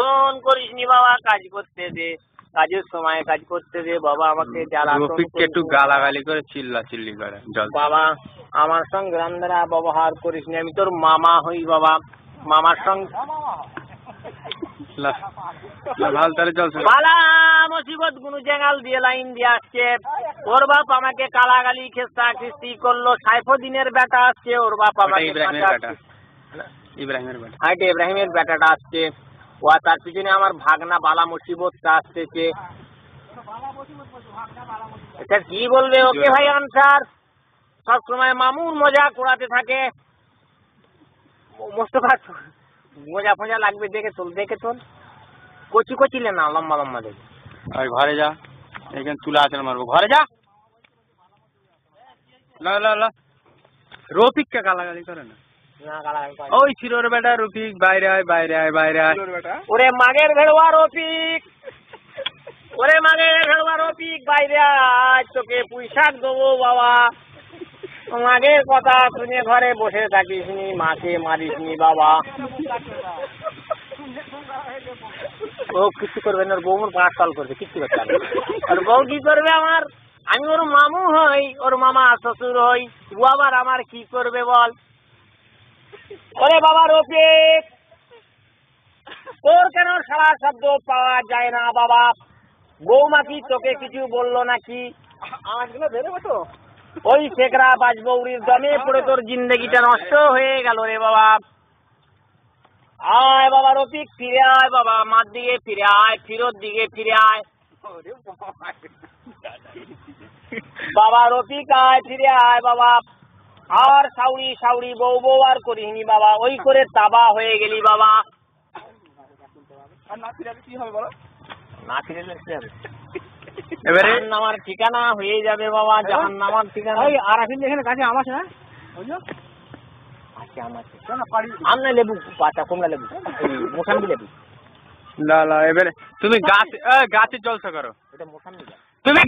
জ্বালাতন করিসনি বাবা, কাজ করতে দে, কাজের সময় কাজ করতে দে বাবা, আমাকে জ্বালাতন একটু গালাগালি করে চিল্লাচিল্লি করে বাবা। আমার সঙ্গে রান্না ব্যবহার করিসনি, আমি তোর মামা হই বাবা, মামার সঙ্গে বালা মুসিবত গুনু জেঙ্গাল দিয়ে লাইন দিয়ে আসছে। ওর বাপ আমাকে কালাগালি খেস্তা খিস্তি করলো। সাইফুদ্দিনের বেটা আসছে, ওর বাপ আমাকে ইব্রাহিমের বেটাটা আসছে, ও তার পিছনে আমার ভাগনা বালা মুসিবতটা আসতেছে। আচ্ছা কি বলবে ওকে ভাই আনসার? সবসময় মামুর মজা করাতে থাকে। মোস্তফা মজা ফজা লাগবে, দেখে তোল কচি কচিলে না, লম্বা লম্বা দেখে। ঘরে যা, এখানে তুলে আচরণ মারবো, ঘরে যা। রফিককে গালাগালি করে না, ওই ছিল ওর বেটা রফিক, বাইরে আয় বাইরে আয় বাইরে আয়। ওরে মাগের ভেড়ুয়া রফিক, ওরে মাগের ভেড়ুয়া রফিক, বাইরে আয়, তোকে পুঁইশাক দেবো বাবা। মাগের কথা শুনে ঘরে বসে থাকিস নি, মাকে মারিস নি বাবা। ও কিছু করবে না, ওর বউ পাঁচ সাল করবে, কিচ্ছু করতে পারবে। ওর বউ কি করবে আমার? আমি ওর মামু হই, ওর মামা শ্বশুর হই, ও আবার আমার কি করবে বল? ওরে বাবা রফিক, তোর কেন সারা শব্দ পাওয়া যায় না বাবা? বৌমা কি তোকে কিছু বললো নাকি? ওই শেখরা বাজবৌরির দমে পড়ে তোর জিন্দগিটা নষ্ট হয়ে গেল রে বাবা। আয় বাবা রফিক, ফিরে আয় বাবা, মার দিকে ফিরে আয়, ফিরোর দিকে ফিরে আয় বাবা রফিক, আয় ফিরে আয় বাবা। আর সাউরি সাউরি বউ বউ আর করিনি বাবা, ওই করে তাবা হয়ে গেলি বাবা। না ফিরে কি হবে বলো? না ফিরে এবারে নামার ঠিকানা হয়ে যাবে বাবা, জাহান নামার ঠিকানা। ওই আর এখন এখানে কাছে আম আছে না? আমনে লেবু, পাতা কমলা লেবু, মোসাম্বি লেবু। এবারে তুমি গাছে জলসা করো, এটা মোসাম্বি। তুমি